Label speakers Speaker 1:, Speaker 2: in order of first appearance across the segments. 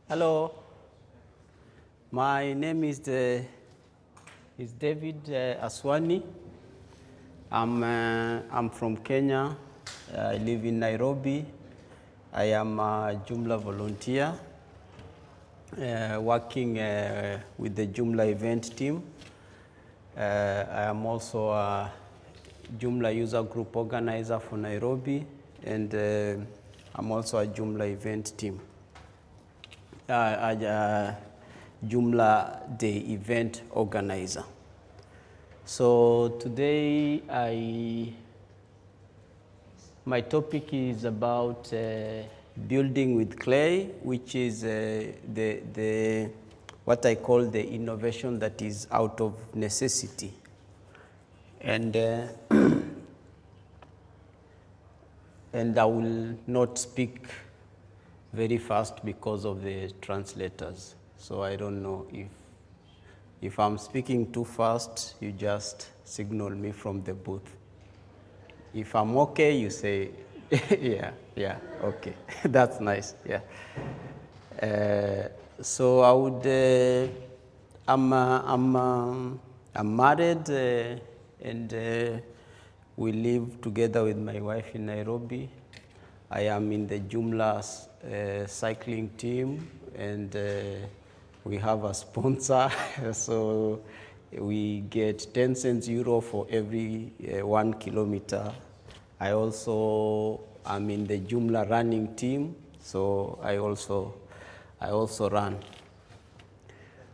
Speaker 1: Hello, my name is David Aswani. I'm from Kenya. I live in Nairobi. I am a Joomla volunteer working with the Joomla event team. I am also a Joomla user group organizer for Nairobi, and I'm also a Joomla event team. Joomla Day event organizer. So today my topic is about building with clay, which is what I call the innovation that is out of necessity. And and I will not speak very fast because of the translators. So I don't know if I'm speaking too fast, you just signal me from the booth. If I'm okay, you say, yeah, okay, that's nice, yeah. So I would, I'm married and we live together with my wife in Nairobi. I am in the Joomla cycling team, and we have a sponsor, so we get 10 cents euro for every 1 kilometer. I also am in the Joomla running team, so I also run.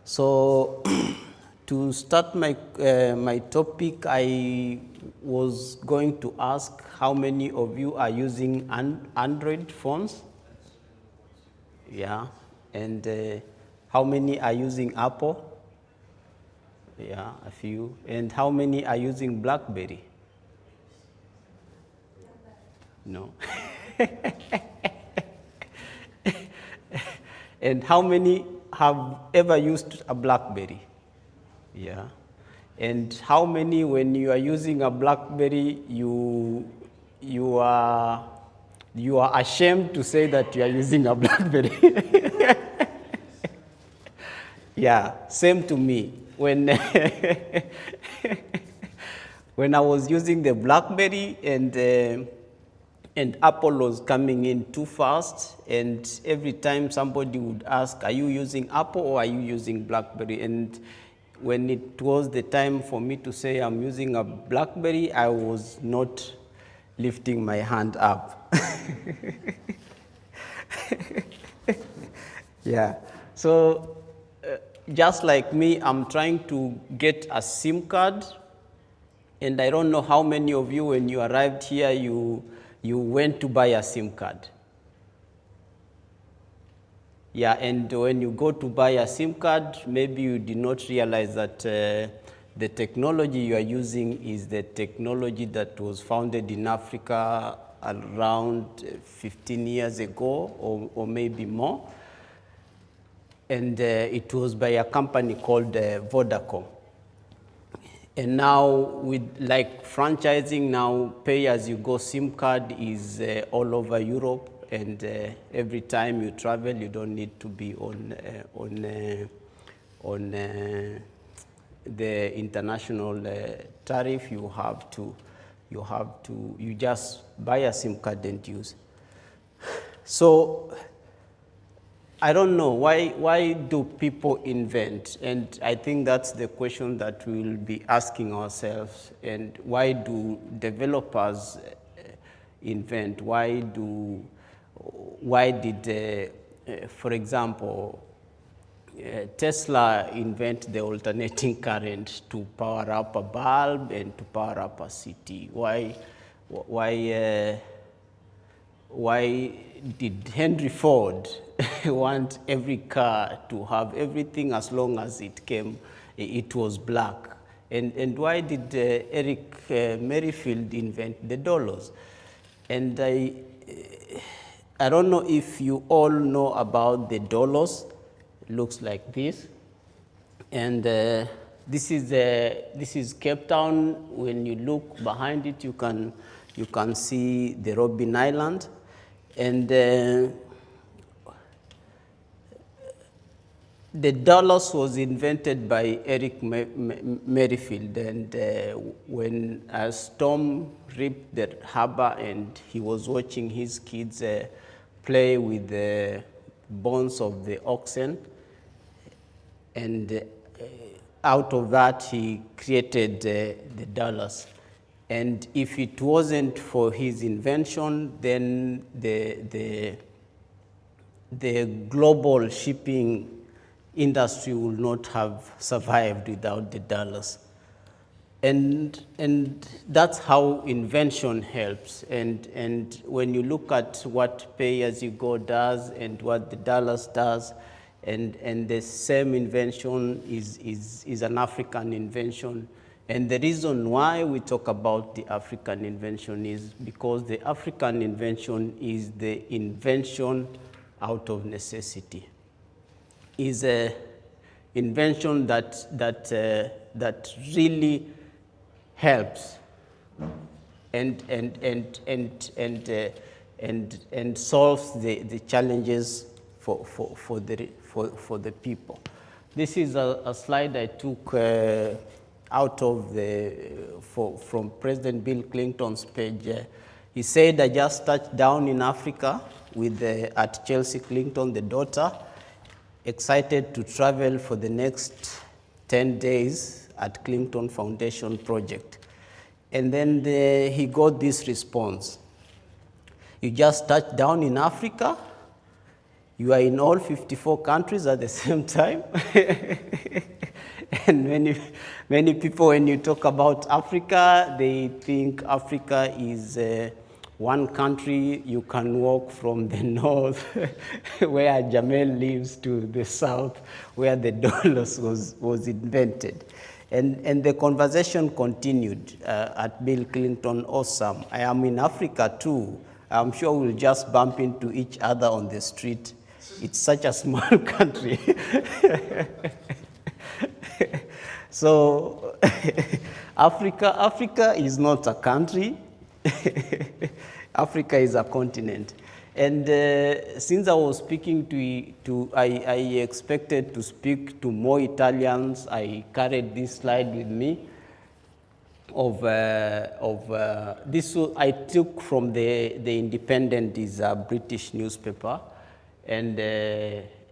Speaker 1: So to start my topic, I was going to ask how many of you are using Android phones? Yeah, and how many are using Apple? Yeah, a few. And how many are using BlackBerry? No. And how many have ever used a BlackBerry? Yeah. And how many, when you are using a BlackBerry, you are ashamed to say that you are using a BlackBerry? Yeah, same to me. When when I was using the BlackBerry and Apple was coming in too fast, and every time somebody would ask, are you using Apple or are you using BlackBerry? And when it was the time for me to say I'm using a BlackBerry, I was not lifting my hand up. Yeah, so just like me, I'm trying to get a SIM card, and I don't know how many of you, when you arrived here, you went to buy a SIM card. Yeah, and when you go to buy a SIM card, maybe you did not realize that the technology you are using is the technology that was founded in Africa around 15 years ago, or maybe more. And it was by a company called Vodacom. And now, with like franchising, now pay-as-you-go SIM card is all over Europe, and every time you travel, you don't need to be on the international tariff. You just buy a SIM card and use. So I don't know, why do people invent? And I think that's the question that we'll be asking ourselves. And why do developers invent? Why did, for example, Tesla invent the alternating current to power up a bulb and to power up a city? Why did Henry Ford want every car to have everything as long as it was black? And why did Eric Merrifield invent the dollars? And I don't know if you all know about the dollars. It looks like this. And this is Cape Town. When you look behind it, you can see the Robben Island. And The dollars was invented by Eric Merrifield, and when a storm ripped the harbor and he was watching his kids play with the bones of the oxen, and out of that he created the dollars. And if it wasn't for his invention, then the global shipping industry would not have survived without the dollars. And that's how invention helps. And when you look at what pay-as-you-go does and what the dollars does, and the same invention is an African invention. And the reason why we talk about the African invention is because the African invention is the invention out of necessity. Is an invention that really helps and solves the challenges for the people. This is a slide I took out of from President Bill Clinton's page. He said, "I just touched down in Africa with at Chelsea Clinton, the daughter, excited to travel for the next 10 days at Clinton Foundation project." And then he got this response: "You just touched down in Africa? You are in all 54 countries at the same time?" And many people, when you talk about Africa, they think Africa is one country. You can walk from the north, where Jamel lives, to the south, where the dollars was invented. And the conversation continued at Bill Clinton, "Awesome. I am in Africa too. I'm sure we'll just bump into each other on the street. It's such a small country." So Africa is not a country. Africa is a continent. And since I was speaking I expected to speak to more Italians. I carried this slide with me this I took from the Independent, is a British newspaper, and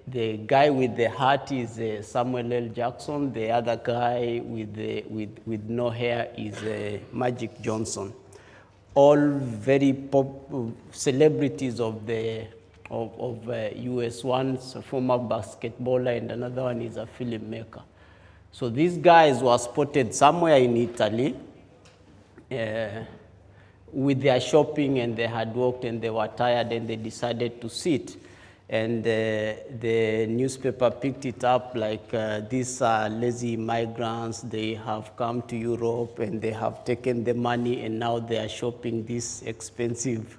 Speaker 1: the guy with the hat is Samuel L. Jackson. The other guy with no hair is Magic Johnson. All very celebrities of the US. One's a former basketballer and another one is a filmmaker. So these guys were spotted somewhere in Italy with their shopping, and they had walked and they were tired and they decided to sit. And the newspaper picked it up like, "These are lazy migrants. They have come to Europe and they have taken the money and now they are shopping this expensive,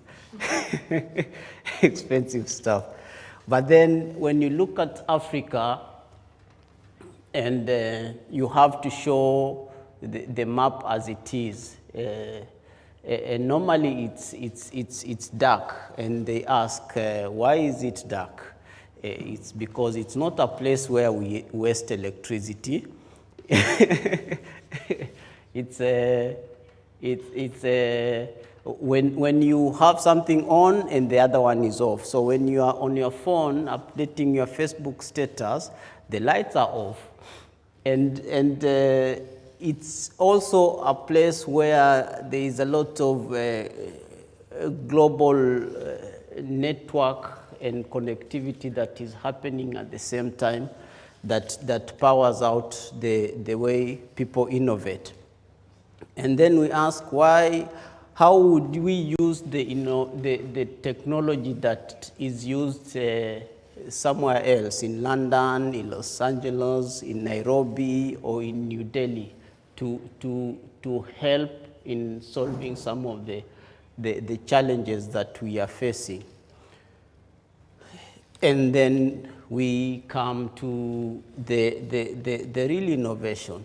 Speaker 1: expensive stuff." But then when you look at Africa, and you have to show the map as it is. And normally it's dark, and they ask, "Why is it dark?" It's because it's not a place where we waste electricity. When you have something on and the other one is off. So when you are on your phone updating your Facebook status, the lights are off, and it's also a place where there is a lot of global network and connectivity that is happening at the same time that powers out the way people innovate. And then we ask how would we use the technology that is used somewhere else, in London, in Los Angeles, in Nairobi, or in New Delhi, to help in solving some of the challenges that we are facing. And then we come to the real innovation.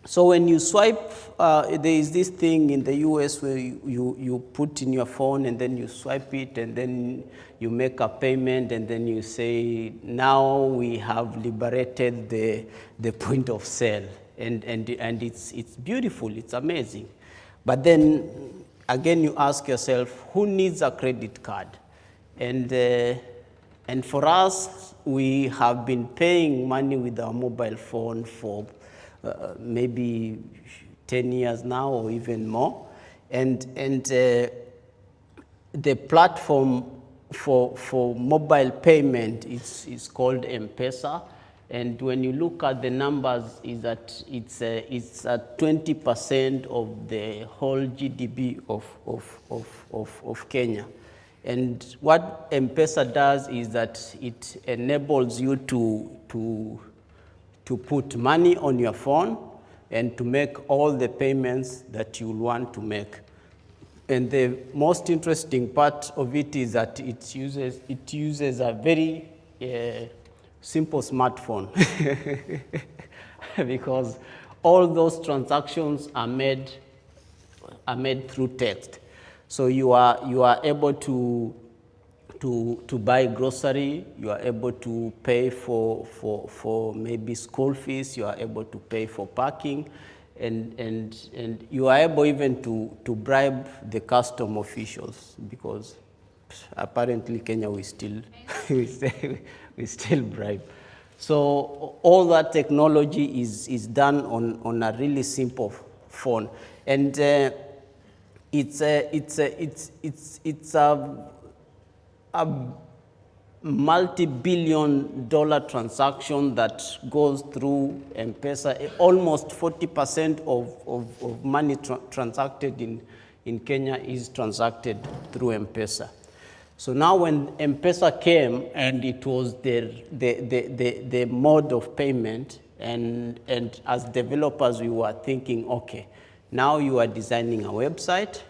Speaker 1: So when you swipe, there is this thing in the US where you put in your phone and then you swipe it and then you make a payment and then you say, now we have liberated the point of sale. And it's beautiful, it's amazing. But then again, you ask yourself, who needs a credit card? And for us, we have been paying money with our mobile phone for maybe 10 years now or even more. And the platform for mobile payment is called M-Pesa. And when you look at the numbers, is that it's at 20% of the whole GDP of Kenya. And what M-Pesa does is that it enables you to put money on your phone and to make all the payments that you want to make. And the most interesting part of it is that it uses a very simple smartphone because all those transactions are made through text. So you are able to buy grocery, you are able to pay for maybe school fees, you are able to pay for parking, and you are able even to bribe the custom officials, because apparently Kenya we still we still bribe. So all that technology is done on a really simple phone, and it's a multi-billion-dollar transaction that goes through M-Pesa. Almost 40% of money transacted in Kenya is transacted through M-Pesa. So now when M-Pesa came and it was the mode of payment, and as developers we were thinking, okay, now you are designing a website,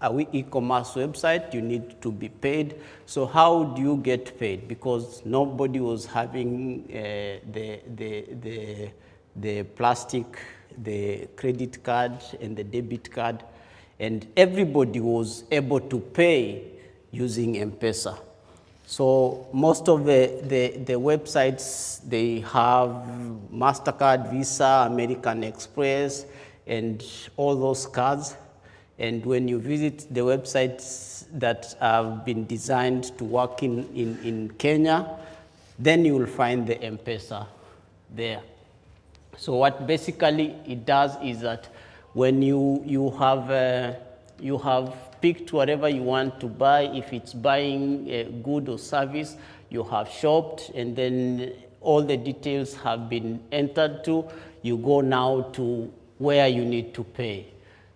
Speaker 1: an e-commerce website, you need to be paid. So how do you get paid? Because nobody was having the plastic, the credit card and the debit card, and everybody was able to pay using M-Pesa. So most of the websites, they have MasterCard, Visa, American Express, and all those cards. And when you visit the websites that have been designed to work in Kenya, then you will find the M-Pesa there. So what basically it does is that when you have picked whatever you want to buy, if it's buying a good or service, you have shopped, and then all the details have been entered to, you go now to where you need to pay.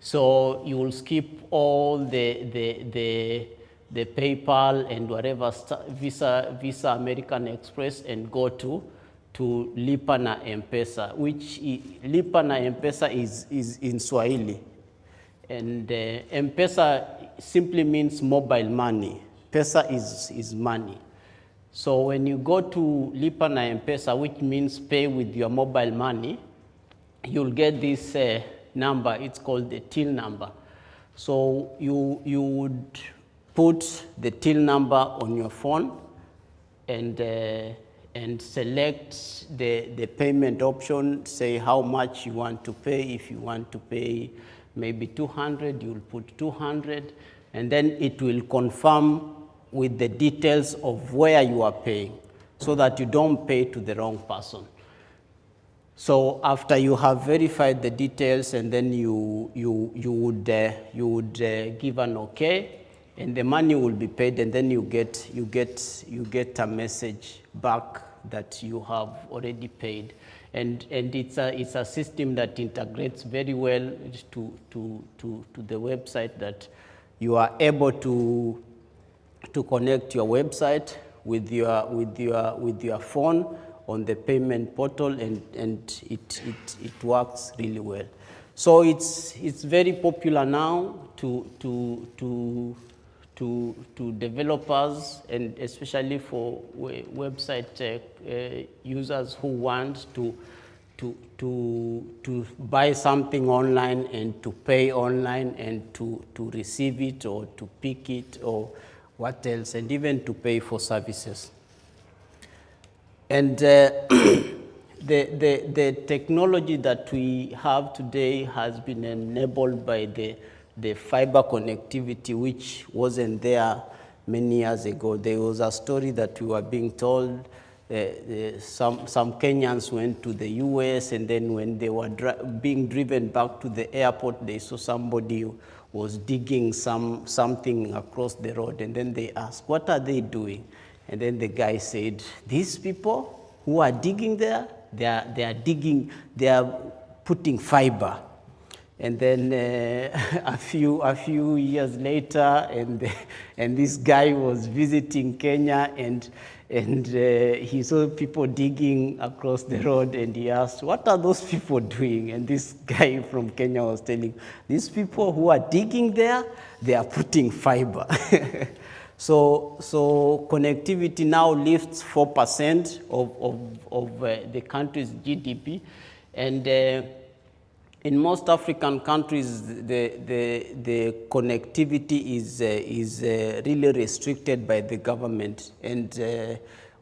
Speaker 1: So you will skip all the PayPal and whatever Visa, American Express, and go to Lipa na M-Pesa, which Lipa na M-Pesa is in Swahili. And M-Pesa simply means mobile money. Pesa is money. So when you go to Lipa na M-Pesa, which means pay with your mobile money, you'll get this number. It's called the till number. So you would put the till number on your phone and select the payment option, say how much you want to pay. If you want to pay maybe 200, you'll put 200, and then it will confirm with the details of where you are paying, so that you don't pay to the wrong person. So after you have verified the details, and then you would give an okay, and the money will be paid, and then you get a message back that you have already paid, and it's a system that integrates very well to the website, that you are able to connect your website with your phone on the payment portal, and it works really well. So it's very popular now to developers, and especially for website users who want to buy something online and to pay online and to receive it or to pick it or what else, and even to pay for services. And the technology that we have today has been enabled by the fiber connectivity, which wasn't there many years ago. There was a story that we were being told. Some Kenyans went to the US, and then when they were being driven back to the airport, they saw somebody was digging something across the road, and then they asked, what are they doing? And then the guy said, these people who are digging there, they are putting fiber. And then a few years later, and this guy was visiting Kenya, and he saw people digging across the road, and he asked, what are those people doing? And this guy from Kenya was telling, these people who are digging there, they are putting fiber. So connectivity now lifts 4% of the country's GDP, and in most African countries, the connectivity is really restricted by the government. And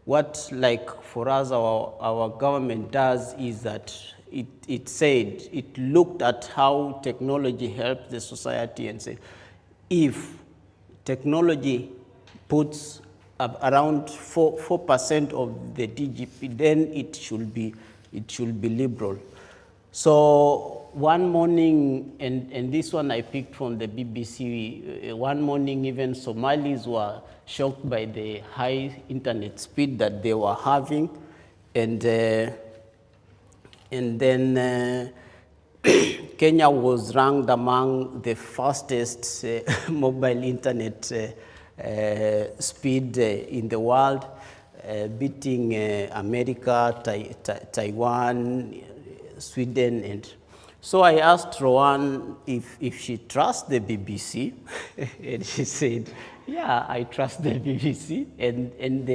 Speaker 1: what, like for us, our government does is that it looked at how technology helped the society and said, if technology puts around 4% of the GDP, then it should be liberal. So one morning, and this one I picked from the BBC, one morning even Somalis were shocked by the high internet speed that they were having, and then Kenya was ranked among the fastest mobile internet speed in the world, beating America, Taiwan, Sweden. And so I asked Rowan if she trusts the BBC, and she said, yeah, I trust the BBC, and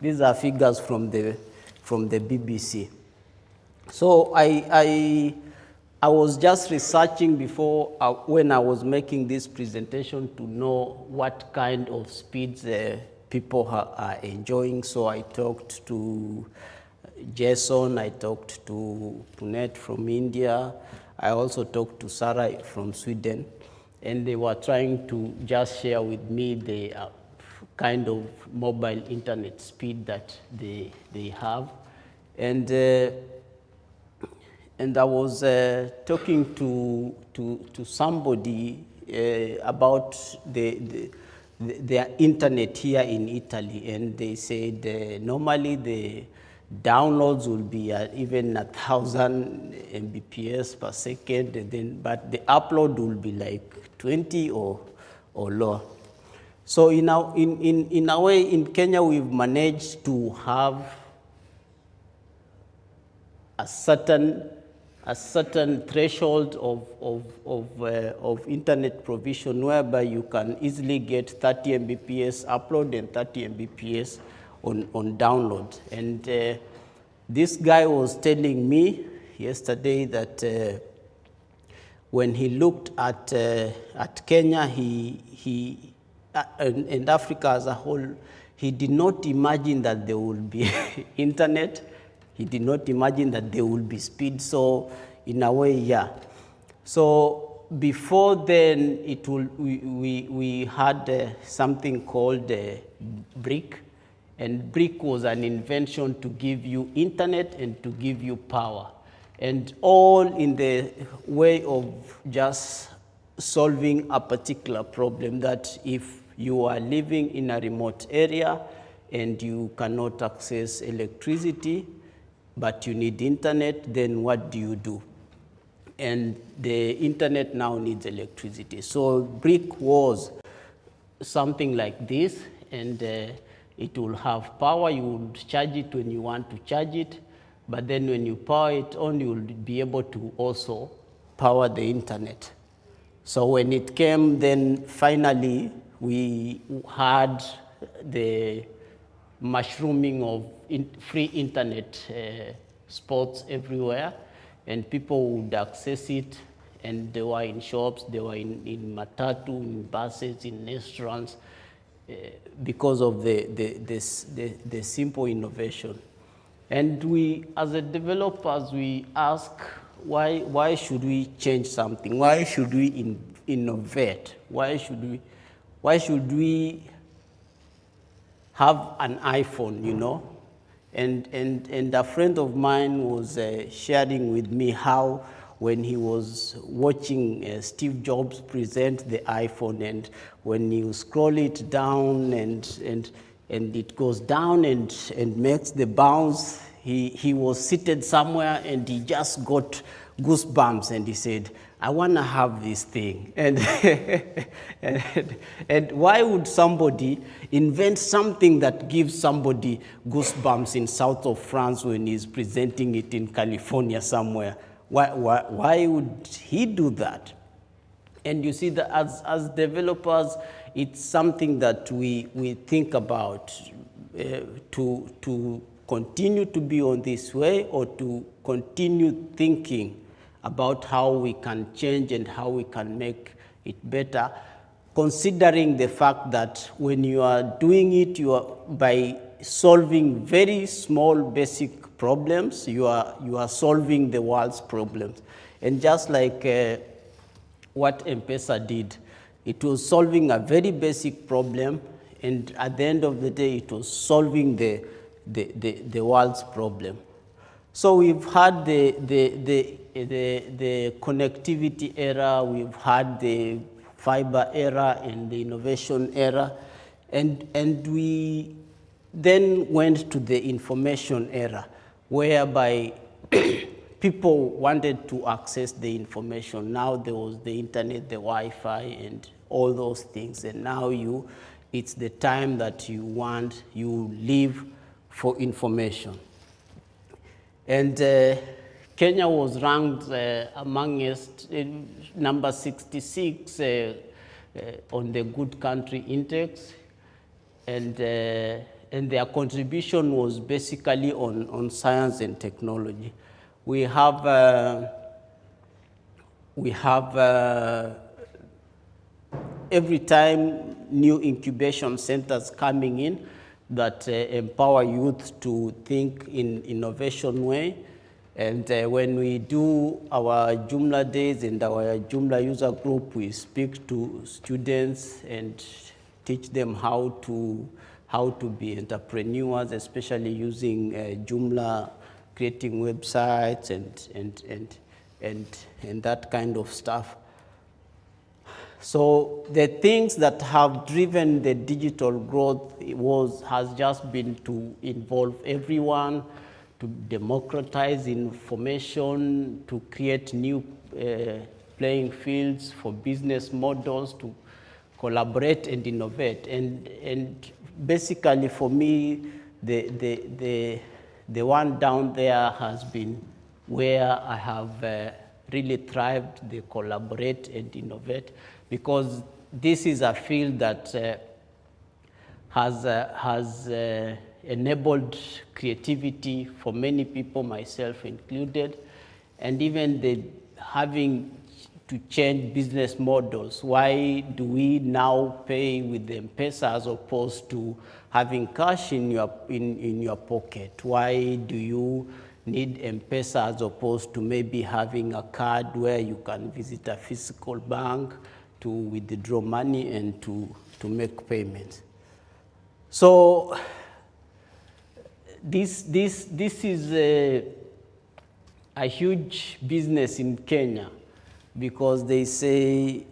Speaker 1: these are figures from the BBC. So I was just researching before when I was making this presentation to know what kind of speeds people are enjoying. So I talked to Jason, I talked to Punet from India, I also talked to Sarah from Sweden, and they were trying to just share with me the kind of mobile internet speed that they have. And I was talking to somebody about their internet here in Italy, and they said normally the downloads will be at even 1,000 Mbps per second, and then, but the upload will be like 20 or lower. So in a way, in Kenya, we've managed to have a certain threshold of internet provision whereby you can easily get 30 Mbps upload and 30 Mbps on download. And this guy was telling me yesterday that when he looked at Kenya, and Africa as a whole, he did not imagine that there would be internet. He did not imagine that there would be speed. So in a way, yeah. So before then, we had something called brick. And brick was an invention to give you internet and to give you power. And all in the way of just solving a particular problem, that if you are living in a remote area and you cannot access electricity, but you need internet, then what do you do? And the internet now needs electricity. So brick was something like this, and it will have power. You will charge it when you want to charge it, but then when you power it on, you will be able to also power the internet. So when it came, then finally we had the mushrooming of free internet spots everywhere, and people would access it, and they were in shops, they were in matatu, in buses, in restaurants, because of the simple innovation. And we, as a developers, we ask, why should we change something? Why should we innovate? Why should we have an iPhone, you know? And a friend of mine was sharing with me how when he was watching Steve Jobs present the iPhone, and when you scroll it down and it goes down and makes the bounce, he was seated somewhere and he just got goosebumps and he said, I want to have this thing. And, and why would somebody invent something that gives somebody goosebumps in south of France when he's presenting it in California somewhere? Why would he do that? And you see that as developers, it's something that we think about to continue to be on this way, or to continue thinking about how we can change and how we can make it better, considering the fact that when you are doing it, you are by solving very small basic problems, you are solving the world's problems. And just like what M-Pesa did, it was solving a very basic problem, and at the end of the day, it was solving the world's problem. So we've had the connectivity era, we've had the fiber era and the innovation era, and we then went to the information era, whereby people wanted to access the information. Now there was the internet, the Wi-Fi, and all those things, and now it's the time that you live for information. And Kenya was ranked amongst number 66 on the Good Country Index, and their contribution was basically on science and technology. We have every time new incubation centers coming in that empower youth to think in innovation way. And when we do our Joomla days and our Joomla user group, we speak to students and teach them how to be entrepreneurs, especially using Joomla, creating websites and that kind of stuff. So the things that have driven the digital growth has just been to involve everyone, to democratize information, to create new playing fields for business models, to collaborate and innovate. And basically for me, the one down there has been where I have really thrived, the collaborate and innovate, because this is a field that has enabled creativity for many people, myself included, and even having to change business models. Why do we now pay with the M-Pesa as opposed to having cash in your pocket? Why do you need M-Pesa as opposed to maybe having a card where you can visit a physical bank to withdraw money and to make payments? So this is a huge business in Kenya, because they say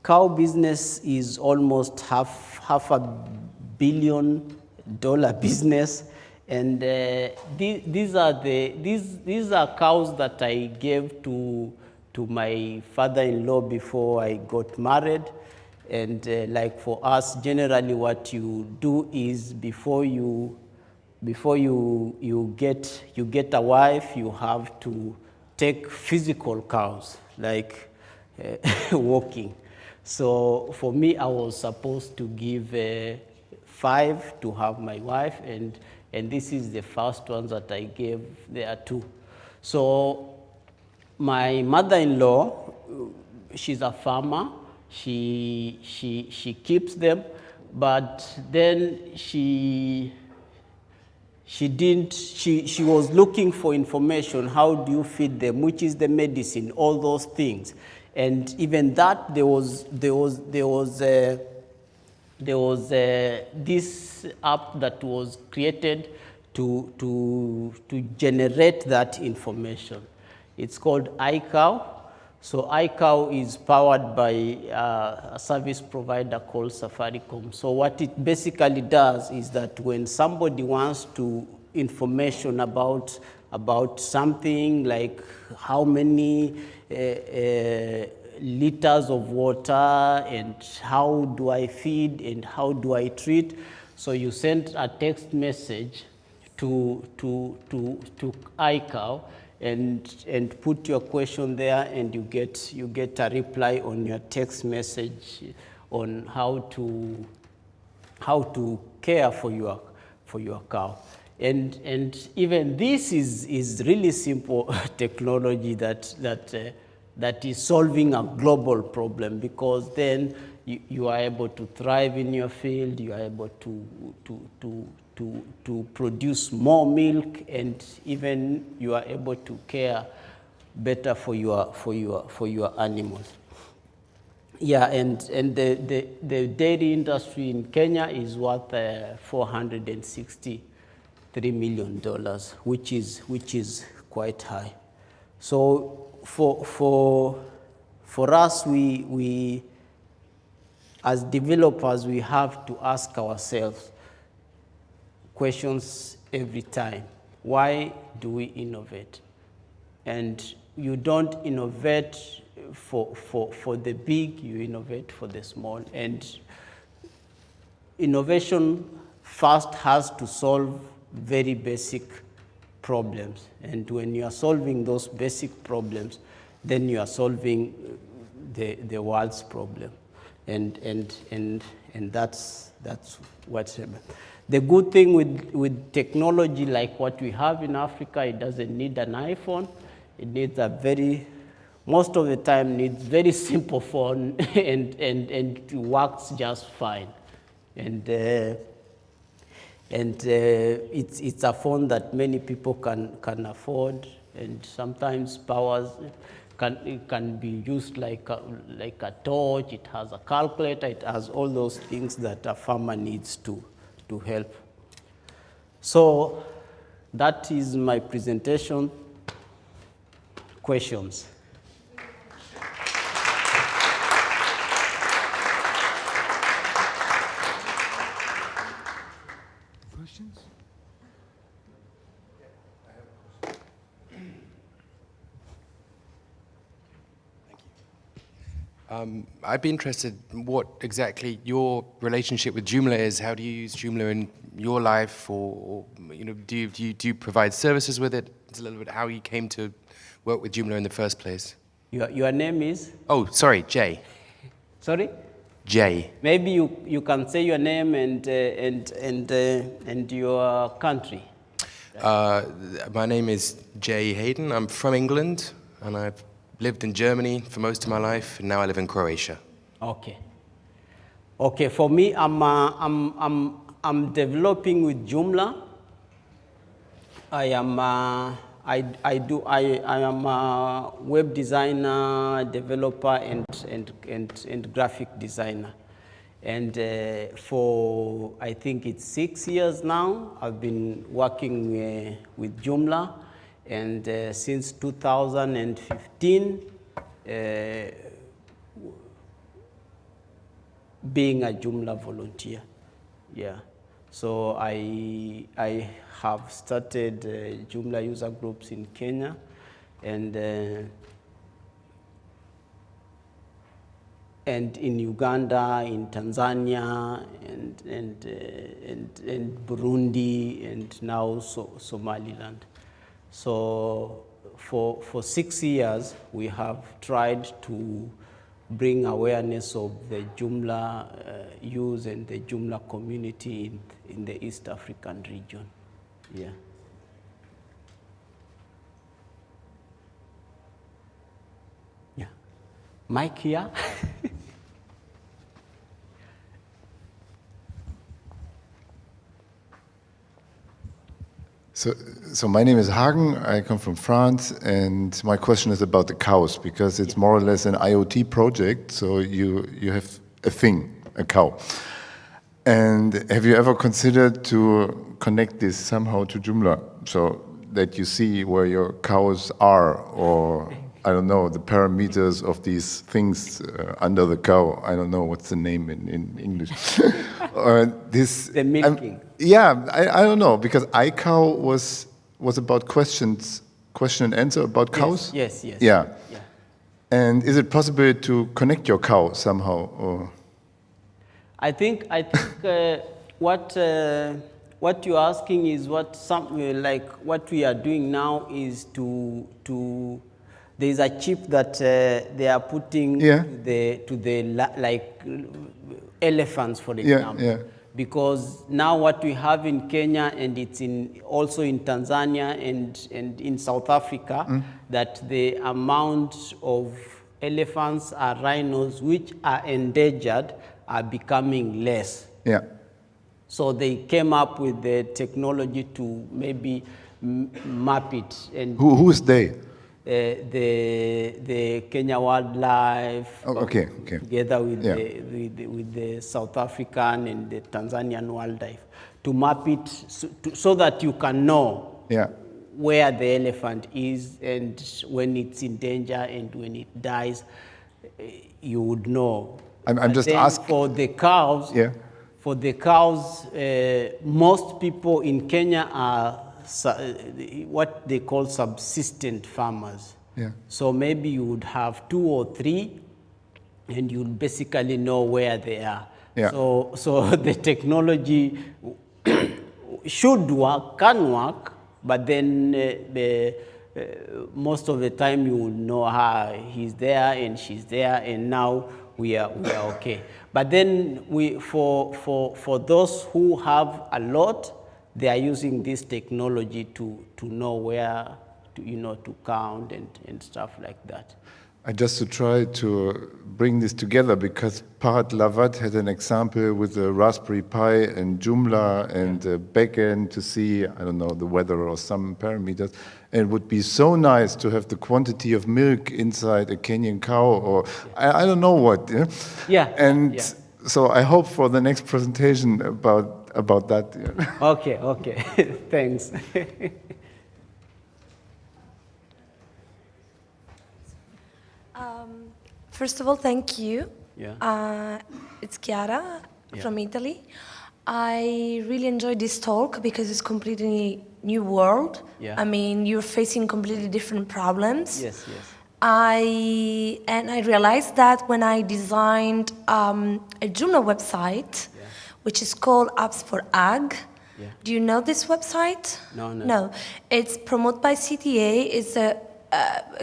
Speaker 1: cow business is almost half $500 million business, and these are cows that I gave to my father-in-law before I got married. And like for us, generally what you do is before you get a wife, you have to take physical cows, like walking. So for me, I was supposed to give 5 to have my wife, and And this is the first one that I gave there too. So my mother-in-law, she's a farmer. She keeps them, but then she was looking for information. How do you feed them? Which is the medicine? All those things, and even that there was this app that was created to generate that information. It's called iCow. So iCow is powered by a service provider called Safaricom. So what it basically does is that when somebody wants to information about something like how many liters of water and how do I feed and how do I treat, so you send a text message to iCow and put your question there, and you get a reply on your text message on how to care for your cow. And even this is really simple technology that is solving a global problem, because then you are able to thrive in your field, you are able to produce more milk, and even you are able to care better for your animals. Yeah, and the dairy industry in Kenya is worth $463 million, which is quite high. So for us, we as developers, we have to ask ourselves questions every time. Why do we innovate? And you don't innovate for the big, you innovate for the small. And innovation first has to solve very basic problems. And when you are solving those basic problems, then you are solving the world's problem. And that's what's happening. The good thing with technology like what we have in Africa, it doesn't need an iPhone. It needs most of the time needs very simple phone and it works just fine. And it's a phone that many people can afford, and sometimes powers can be used like a torch. It has a calculator. It has all those things that a farmer needs to help. So that is my presentation. Questions?
Speaker 2: Questions? I'd be interested in what exactly your relationship with Joomla is. How do you use Joomla in your life, or do you provide services with it? It's a little bit how you came to work with Joomla in the first place.
Speaker 1: Your name is?
Speaker 2: Oh, sorry, Jay.
Speaker 1: Sorry?
Speaker 2: Jay.
Speaker 1: Maybe you can say your name and your country.
Speaker 2: My name is Jay Hayden. I'm from England, and I've lived in Germany for most of my life, and now I live in Croatia.
Speaker 1: Okay. Okay. For me, I'm developing with Joomla. I am a web designer, developer, and graphic designer. And for I think it's 6 years now, I've been working with Joomla. And since 2015, being a Joomla volunteer, yeah. So I have started Joomla user groups in Kenya, and in Uganda, in Tanzania, and Burundi, and now Somaliland. So for 6 years, we have tried to bring awareness of the Joomla use and the Joomla community in the East African region. Yeah. Yeah. Mike here.
Speaker 3: So my name is Hagen, I come from France, and my question is about the cows, because it's more or less an IoT project, so you have a thing, a cow. And have you ever considered to connect this somehow to Joomla, so that you see where your cows are, or, I don't know, the parameters of these things under the cow? I don't know what's the name in English. Or this,
Speaker 1: The milking.
Speaker 3: yeah, I don't know, because iCow was about question and answer about cows?
Speaker 1: Yes, yes.
Speaker 3: Yeah.
Speaker 1: Yeah.
Speaker 3: And is it possible to connect your cow somehow? Or?
Speaker 1: I think what you're asking is what what we are doing now is to there's a chip that they are putting to the elephants, for example.
Speaker 3: Yeah.
Speaker 1: Because now what we have in Kenya, and it's also in Tanzania and in South Africa, that the amount of elephants or rhinos which are endangered are becoming less.
Speaker 3: Yeah.
Speaker 1: So they came up with the technology to maybe map it. And
Speaker 3: Who's they?
Speaker 1: the Kenya Wildlife,
Speaker 3: Okay.
Speaker 1: together with the South African and the Tanzanian Wildlife, to map it so that you can know where the elephant is, and when it's in danger and when it dies, you would know.
Speaker 3: I'm just asking
Speaker 1: for the cows.
Speaker 3: Yeah.
Speaker 1: For the cows, most people in Kenya are what they call subsistent farmers.
Speaker 3: Yeah.
Speaker 1: So maybe you would have 2 or 3, and you'll basically know where they are.
Speaker 3: Yeah.
Speaker 1: So the technology should work, can work, but then most of the time you will know he's there and she's there, and now we are okay. But then for those who have a lot, they are using this technology to know where to count and stuff like that.
Speaker 3: I just to try to bring this together, because Parad Lavat had an example with the Raspberry Pi and Joomla and the backend to see, I don't know, the weather or some parameters. And it would be so nice to have the quantity of milk inside a Kenyan cow, or I don't know what.
Speaker 1: Yeah.
Speaker 3: And so I hope for the next presentation about that. Yeah.
Speaker 1: Okay. Thanks.
Speaker 4: First of all, thank you.
Speaker 1: Yeah.
Speaker 4: It's Chiara from Italy. I really enjoyed this talk because it's completely new world.
Speaker 1: Yeah.
Speaker 4: I mean, you're facing completely different problems.
Speaker 1: Yes.
Speaker 4: I realized that when I designed a Joomla website, which is called Apps for Ag.
Speaker 1: Yeah.
Speaker 4: Do you know this website?
Speaker 1: No.
Speaker 4: It's promoted by CTA. It's a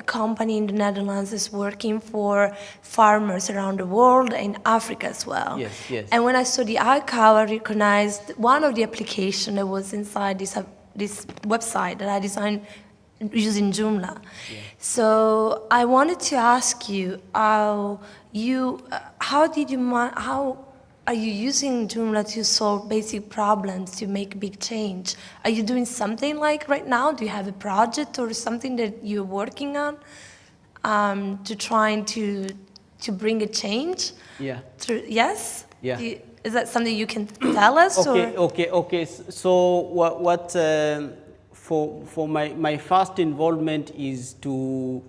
Speaker 4: company in the Netherlands is working for farmers around the world, in Africa as well.
Speaker 1: Yes.
Speaker 4: And when I saw the iCow, I recognized one of the applications that was inside this website that I designed using Joomla. Yeah. So I wanted to ask you, how are you using Joomla to solve basic problems, to make big change? Are you doing something like right now? Do you have a project or something that you're working on to trying to bring a change?
Speaker 1: Yeah.
Speaker 4: Yes?
Speaker 1: Yeah.
Speaker 4: Is that something you can tell us?
Speaker 1: Okay. So what for my first involvement is to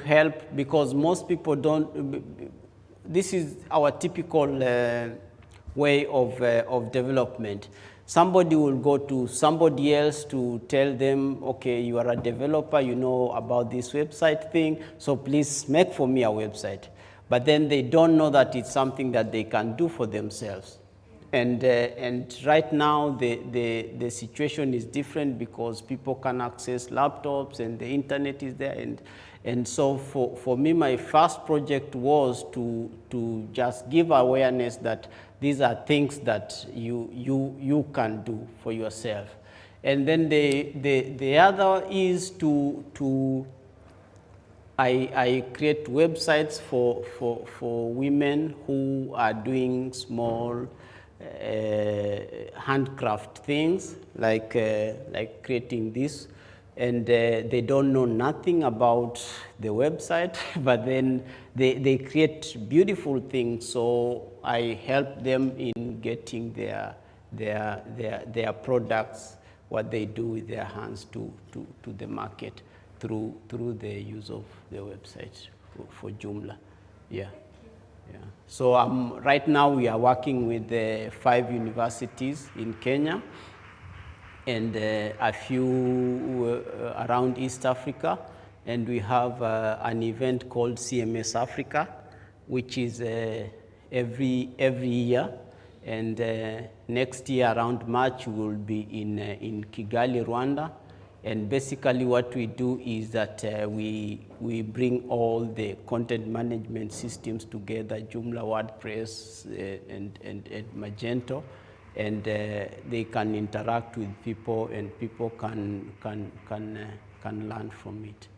Speaker 1: help, because most people don't. This is our typical way of development. Somebody will go to somebody else to tell them, okay, you are a developer, you know about this website thing, so please make for me a website. But then they don't know that it's something that they can do for themselves. And right now, the situation is different because people can access laptops and the internet is there. And so for me, my first project was to just give awareness that these are things that you can do for yourself. And then the other is I create websites for women who are doing small handcraft things like creating this, and they don't know nothing about the website, but then they create beautiful things. So I help them in getting their products, what they do with their hands, to the market through the use of the website for Joomla. Yeah. Yeah. So right now we are working with 5 universities in Kenya and a few around East Africa, and we have an event called CMS Africa, which is every year, and next year around March we will be in Kigali, Rwanda. And basically what we do is that we bring all the content management systems together, Joomla, WordPress, and Magento, and they can interact with people, and people can learn from it.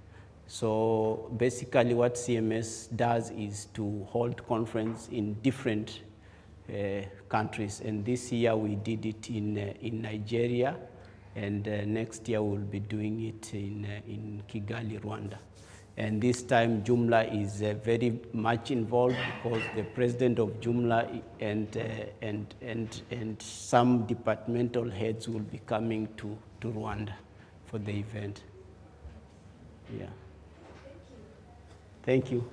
Speaker 1: So basically what CMS does is to hold conference in different countries, and this year we did it in Nigeria, and next year we'll be doing it in Kigali, Rwanda. And this time Joomla is very much involved because the president of Joomla and some departmental heads will be coming to Rwanda for the event. Yeah. Thank you.